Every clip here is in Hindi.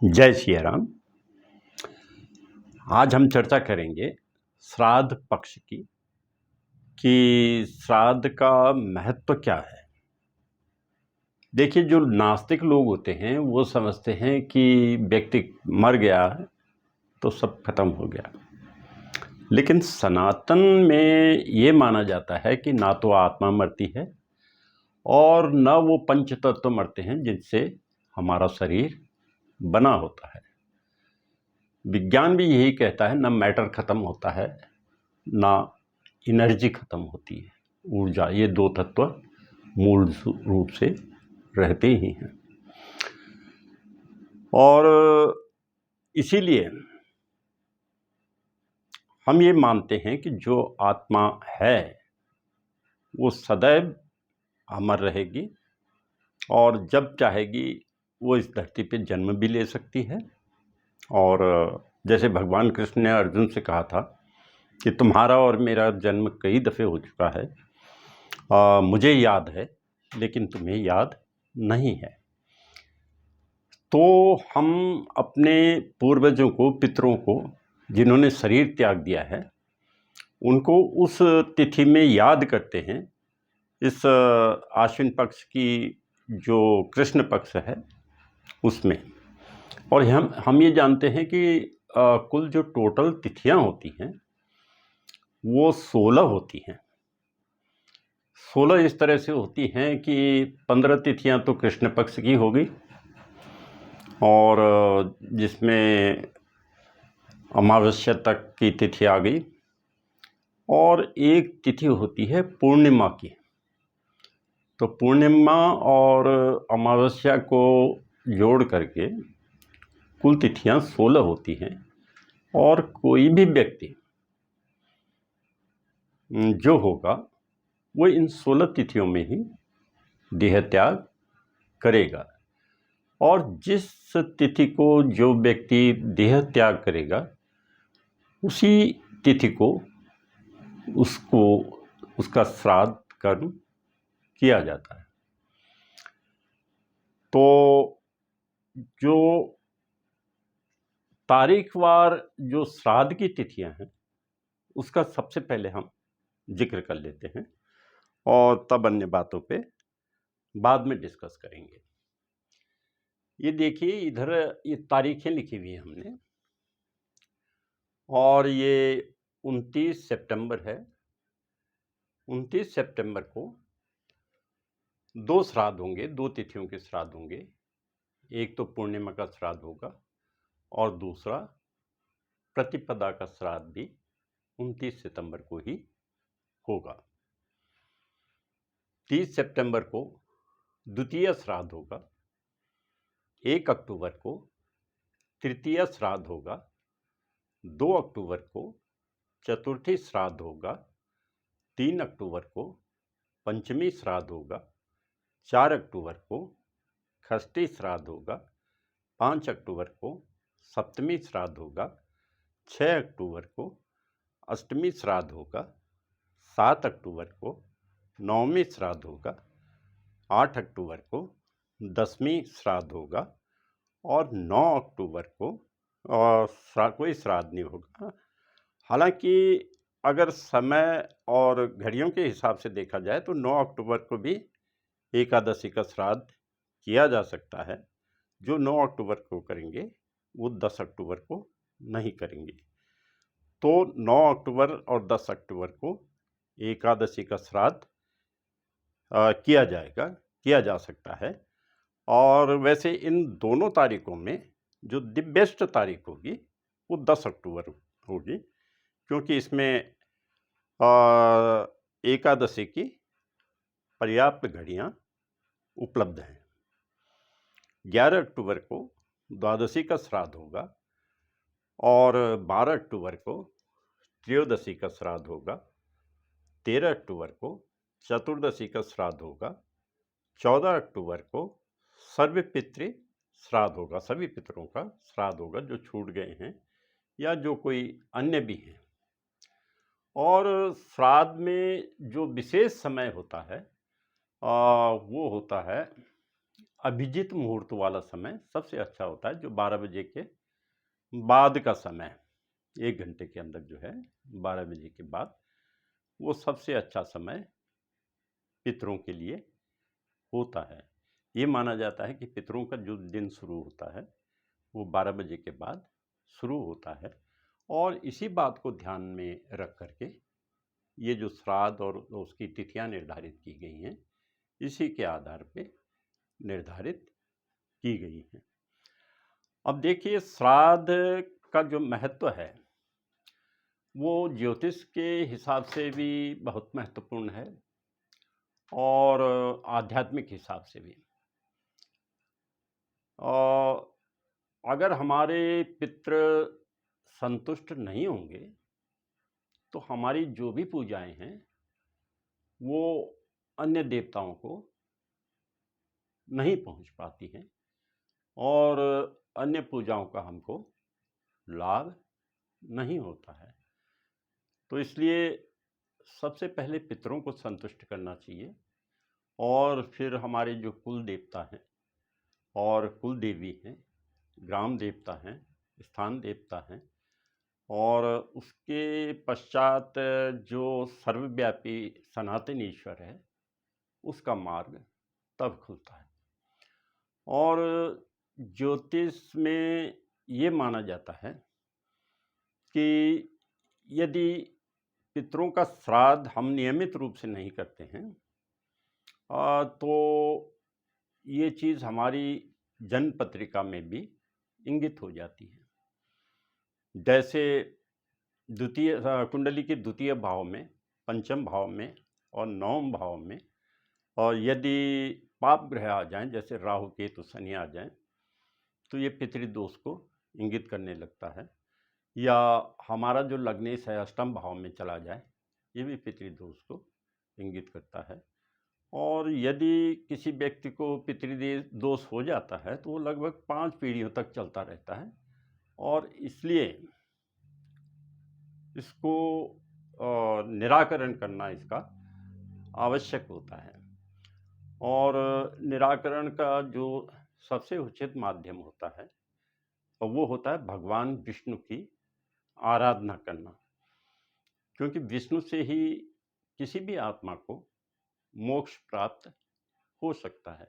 जय सिया राम। आज हम चर्चा करेंगे श्राद्ध पक्ष की कि श्राद्ध का महत्व क्या है। देखिए, जो नास्तिक लोग होते हैं वो समझते हैं कि व्यक्ति मर गया है तो सब खत्म हो गया, लेकिन सनातन में ये माना जाता है कि ना तो आत्मा मरती है और न वो पंच तत्व मरते हैं जिनसे हमारा शरीर बना होता है। विज्ञान भी यही कहता है, ना मैटर खत्म होता है ना एनर्जी खत्म होती है। ऊर्जा, ये दो तत्व मूल रूप से रहते ही हैं। और इसीलिए हम ये मानते हैं कि जो आत्मा है वो सदैव अमर रहेगी और जब चाहेगी वो इस धरती पे जन्म भी ले सकती है। और जैसे भगवान कृष्ण ने अर्जुन से कहा था कि तुम्हारा और मेरा जन्म कई दफ़े हो चुका है, मुझे याद है लेकिन तुम्हें याद नहीं है। तो हम अपने पूर्वजों को, पितरों को, जिन्होंने शरीर त्याग दिया है, उनको उस तिथि में याद करते हैं। इस आश्विन पक्ष की जो कृष्ण पक्ष है उसमें। और हम ये जानते हैं कि कुल जो टोटल तिथियां होती हैं वो 16 होती हैं। 16 इस तरह से होती हैं कि 15 तिथियां तो कृष्ण पक्ष की हो गई और जिसमें अमावस्या तक की तिथि आ गई, और एक तिथि होती है पूर्णिमा की। तो पूर्णिमा और अमावस्या को जोड़ करके कुल तिथियां 16 होती हैं। और कोई भी व्यक्ति जो होगा वो इन 16 तिथियों में ही देह त्याग करेगा। और जिस तिथि को जो व्यक्ति देह त्याग करेगा उसी तिथि को उसका श्राद्ध कर्म किया जाता है। तो जो तारीखवार जो श्राद्ध की तिथियां हैं उसका सबसे पहले हम जिक्र कर लेते हैं और तब अन्य बातों पे बाद में डिस्कस करेंगे। ये देखिए, इधर ये तारीखें लिखी हुई हैं हमने, और ये 29 सितंबर है। 29 सितंबर को 2 श्राद्ध होंगे, 2 तिथियों के श्राद्ध होंगे। एक तो पूर्णिमा का श्राद्ध होगा और दूसरा प्रतिपदा का श्राद्ध भी 29 सितंबर को ही होगा। 30 सितंबर को द्वितीय श्राद्ध होगा। 1 अक्टूबर को तृतीय श्राद्ध होगा। 2 अक्टूबर को चतुर्थी श्राद्ध होगा। 3 अक्टूबर को पंचमी श्राद्ध होगा। 4 अक्टूबर को षष्ठी श्राद्ध होगा। 5 अक्टूबर को सप्तमी श्राद्ध होगा। 6 अक्टूबर को अष्टमी श्राद्ध होगा। 7 अक्टूबर को नवमी श्राद्ध होगा। 8 अक्टूबर को 10वीं श्राद्ध होगा और 9 अक्टूबर को कोई श्राद्ध नहीं होगा। हालांकि अगर समय और घड़ियों के हिसाब से देखा जाए तो 9 अक्टूबर को भी एकादशी का श्राद्ध किया जा सकता है। जो 9 अक्टूबर को करेंगे वो 10 अक्टूबर को नहीं करेंगे। तो 9 अक्टूबर और 10 अक्टूबर को एकादशी का श्राद्ध किया जा सकता है। और वैसे इन दोनों तारीखों में जो द बेस्ट तारीख होगी वो 10 अक्टूबर होगी, क्योंकि इसमें एकादशी की पर्याप्त घड़ियां उपलब्ध हैं। 11 अक्टूबर को द्वादशी का श्राद्ध होगा और 12 अक्टूबर को त्रयोदशी का श्राद्ध होगा। 13 अक्टूबर को चतुर्दशी का श्राद्ध होगा। 14 अक्टूबर को सर्वपितृ श्राद्ध होगा, सभी पितरों का श्राद्ध होगा जो छूट गए हैं या जो कोई अन्य भी हैं। और श्राद्ध में जो विशेष समय होता है वो होता है अभिजित मुहूर्त वाला समय सबसे अच्छा होता है, जो 12 बजे के बाद का समय, 1 घंटे के अंदर जो है 12 बजे के बाद, वो सबसे अच्छा समय पितरों के लिए होता है। ये माना जाता है कि पितरों का जो दिन शुरू होता है वो 12 बजे के बाद शुरू होता है, और इसी बात को ध्यान में रख करके ये जो श्राद्ध और उसकी तिथियां निर्धारित की गई हैं, इसी के आधार पे निर्धारित की गई हैं। अब देखिए, श्राद्ध का जो महत्व है वो ज्योतिष के हिसाब से भी बहुत महत्वपूर्ण है और आध्यात्मिक हिसाब से भी। और अगर हमारे पितृ संतुष्ट नहीं होंगे तो हमारी जो भी पूजाएं हैं वो अन्य देवताओं को नहीं पहुंच पाती हैं, और अन्य पूजाओं का हमको लाभ नहीं होता है। तो इसलिए सबसे पहले पितरों को संतुष्ट करना चाहिए, और फिर हमारे जो कुल देवता हैं और कुल देवी हैं, ग्राम देवता हैं, स्थान देवता हैं, और उसके पश्चात जो सर्वव्यापी सनातन ईश्वर है, उसका मार्ग तब खुलता है। और ज्योतिष में ये माना जाता है कि यदि पितरों का श्राद्ध हम नियमित रूप से नहीं करते हैं तो ये चीज़ हमारी जन्म पत्रिका में भी इंगित हो जाती है। जैसे द्वितीय कुंडली के द्वितीय भाव में, पंचम भाव में और नवम भाव में, और यदि पाप ग्रह आ जाएं, जैसे राहु केतु शनि आ जाएं, तो ये पितृदोष को इंगित करने लगता है। या हमारा जो लग्नेश है अष्टम भाव में चला जाए, ये भी पितृदोष को इंगित करता है। और यदि किसी व्यक्ति को पितृदोष हो जाता है तो वो लगभग 5 पीढ़ियों तक चलता रहता है, और इसलिए इसको निराकरण करना इसका आवश्यक होता है। और निराकरण का जो सबसे उचित माध्यम होता है वो होता है भगवान विष्णु की आराधना करना, क्योंकि विष्णु से ही किसी भी आत्मा को मोक्ष प्राप्त हो सकता है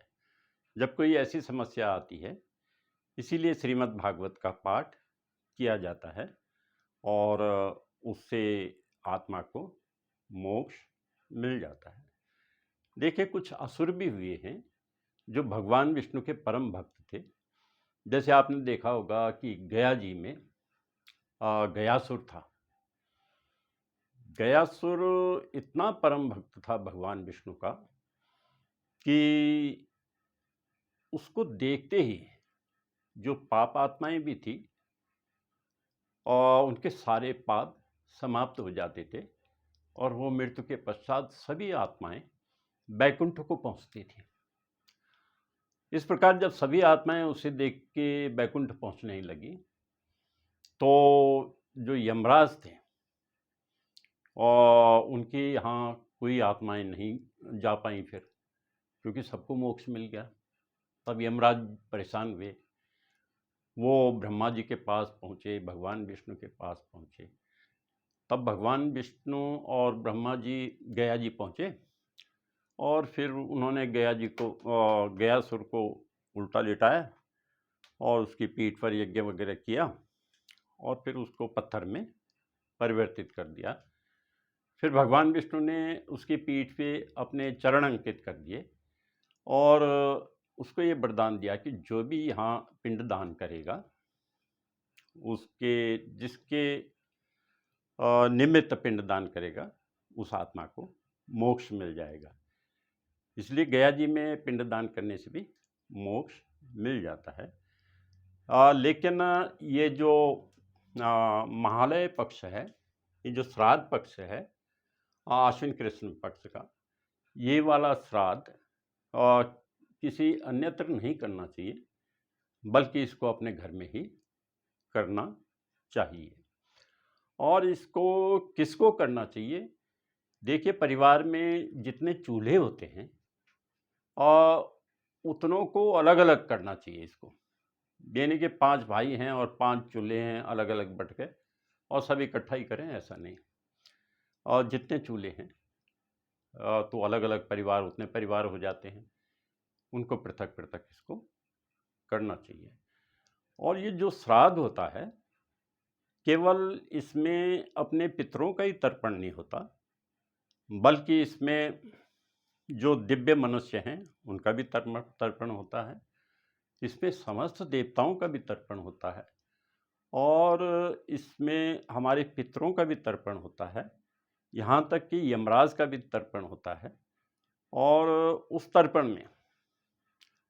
जब कोई ऐसी समस्या आती है। इसीलिए श्रीमद् भागवत का पाठ किया जाता है, और उससे आत्मा को मोक्ष मिल जाता है। देखिए, कुछ असुर भी हुए हैं जो भगवान विष्णु के परम भक्त थे। जैसे आपने देखा होगा कि गया जी में गयासुर था। गयासुर इतना परम भक्त था भगवान विष्णु का कि उसको देखते ही जो पाप आत्माएं भी थी और उनके सारे पाप समाप्त हो जाते थे, और वो मृत्यु के पश्चात सभी आत्माएं बैकुंठ को पहुंचती थी। इस प्रकार जब सभी आत्माएं उसे देख के बैकुंठ पहुंचने लगी तो जो यमराज थे और उनके यहाँ कोई आत्माएं नहीं जा पाई फिर, क्योंकि सबको मोक्ष मिल गया। तब यमराज परेशान हुए, वो ब्रह्मा जी के पास पहुँचे, भगवान विष्णु के पास पहुँचे। तब भगवान विष्णु और ब्रह्मा जी गया जी पहुँचे, और फिर उन्होंने गयासुर को उल्टा लेटाया और उसकी पीठ पर यज्ञ वगैरह किया, और फिर उसको पत्थर में परिवर्तित कर दिया। फिर भगवान विष्णु ने उसकी पीठ पे अपने चरण अंकित कर दिए, और उसको ये वरदान दिया कि जो भी यहाँ पिंडदान करेगा उसके जिसके निमित्त पिंडदान करेगा उस आत्मा को मोक्ष मिल जाएगा। इसलिए गया जी में पिंडदान करने से भी मोक्ष मिल जाता है। लेकिन ये जो महालय पक्ष है, ये जो श्राद्ध पक्ष है आश्विन कृष्ण पक्ष का, ये वाला श्राद्ध किसी अन्यत्र नहीं करना चाहिए, बल्कि इसको अपने घर में ही करना चाहिए। और इसको किसको करना चाहिए? देखिए, परिवार में जितने चूल्हे होते हैं और उतनों को अलग अलग करना चाहिए इसको, यानी कि 5 भाई हैं और 5 चूल्हे हैं अलग अलग बट के और सब इकट्ठा ही करें, ऐसा नहीं। और जितने चूल्हे हैं तो अलग अलग परिवार, उतने परिवार हो जाते हैं, उनको पृथक पृथक इसको करना चाहिए। और ये जो श्राद्ध होता है, केवल इसमें अपने पितरों का ही तर्पण नहीं होता, बल्कि इसमें जो दिव्य मनुष्य हैं उनका भी तर्पण होता है, इसमें समस्त देवताओं का भी तर्पण होता है, और इसमें हमारे पितरों का भी तर्पण होता है, यहाँ तक कि यमराज का भी तर्पण होता है। और उस तर्पण में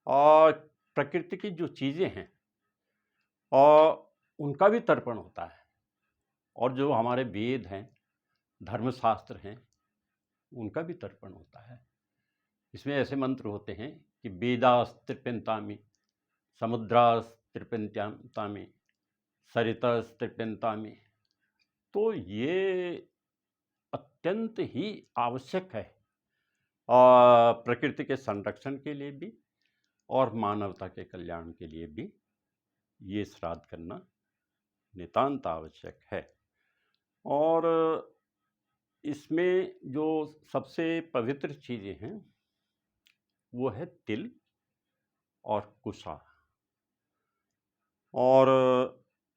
और प्रकृति की जो चीज़ें हैं और उनका भी तर्पण होता है, और जो हमारे वेद हैं, धर्मशास्त्र हैं, उनका भी तर्पण होता है। इसमें ऐसे मंत्र होते हैं कि वेदास्त्रिप्यन्तामि, समुद्रास्त्रिप्यन्तामि, सरितास्त्रिप्यन्तामि। तो ये अत्यंत ही आवश्यक है प्रकृति के संरक्षण के लिए भी और मानवता के कल्याण के लिए भी ये श्राद्ध करना नितांत आवश्यक है। और इसमें जो सबसे पवित्र चीज़ें हैं वो है तिल और कुशा। और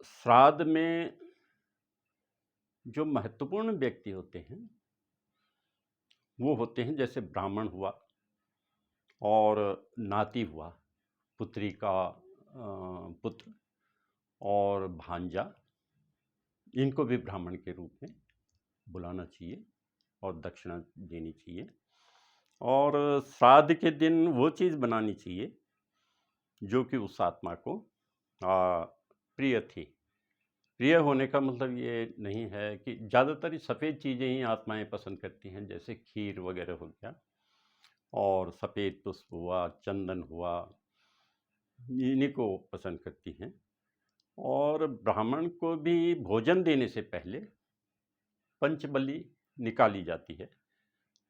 श्राद्ध में जो महत्वपूर्ण व्यक्ति होते हैं वो होते हैं, जैसे ब्राह्मण हुआ और नाती हुआ, पुत्री का पुत्र और भांजा, इनको भी ब्राह्मण के रूप में बुलाना चाहिए और दक्षिणा देनी चाहिए। और श्राद्ध के दिन वो चीज़ बनानी चाहिए जो कि उस आत्मा को प्रिय थी। प्रिय होने का मतलब ये नहीं है कि ज़्यादातर सफ़ेद चीज़ें ही आत्माएं पसंद करती हैं, जैसे खीर वगैरह हो गया और सफ़ेद पुष्प हुआ, चंदन हुआ, इन्हीं को पसंद करती हैं। और ब्राह्मण को भी भोजन देने से पहले पंचबलि निकाली जाती है,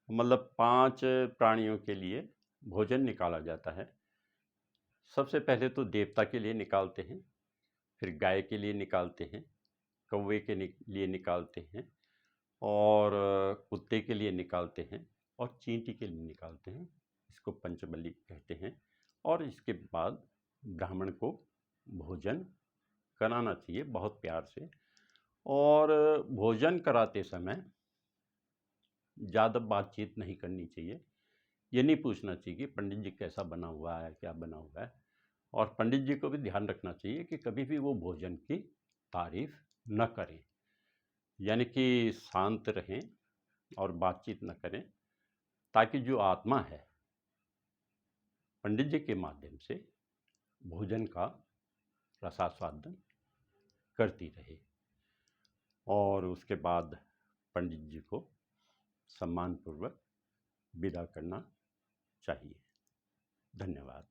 मतलब 5 प्राणियों के लिए भोजन निकाला जाता है। सबसे पहले तो देवता के लिए निकालते हैं, फिर गाय के लिए निकालते हैं, कौवे के लिए निकालते हैं, और कुत्ते के लिए निकालते हैं, और चींटी के लिए निकालते हैं। इसको पंचबलि कहते हैं। और इसके बाद ब्राह्मण को भोजन कराना चाहिए बहुत प्यार से। और भोजन कराते समय ज़्यादा बातचीत नहीं करनी चाहिए। ये नहीं पूछना चाहिए कि पंडित जी कैसा बना हुआ है, क्या बना हुआ है। और पंडित जी को भी ध्यान रखना चाहिए कि कभी भी वो भोजन की तारीफ न करें, यानी कि शांत रहें और बातचीत न करें, ताकि जो आत्मा है पंडित जी के माध्यम से भोजन का रसास्वादन करती रहे। और उसके बाद पंडित जी को सम्मानपूर्वक विदा करना चाहिए। धन्यवाद।